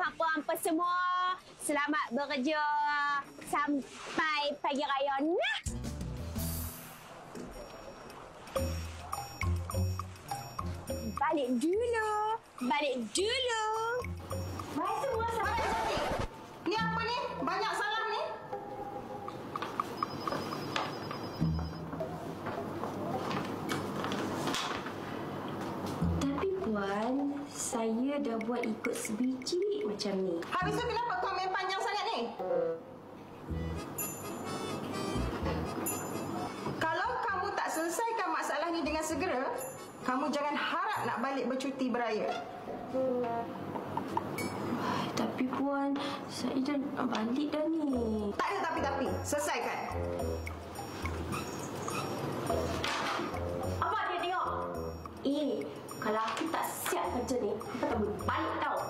hampa semua. Selamat bekerja sampai pagi raya. Nah. Balik dulu. Balik dulu. Mari semua sampai. Ni apa ni? Banyak salah ni. Tapi Puan, saya dah buat ikut sebiji macam ni. Habis tu kenapa kau main panjang sangat ni? Kalau kamu tak selesaikan masalah ni dengan segera, kamu jangan harap nak balik bercuti beraya. Tapi Puan, saya dah nak balik dah ni. Tak ada tapi-tapi. Selesaikan. Apa dia tengok? Kalau aku tak siap kerja ni, aku tak boleh balik tau.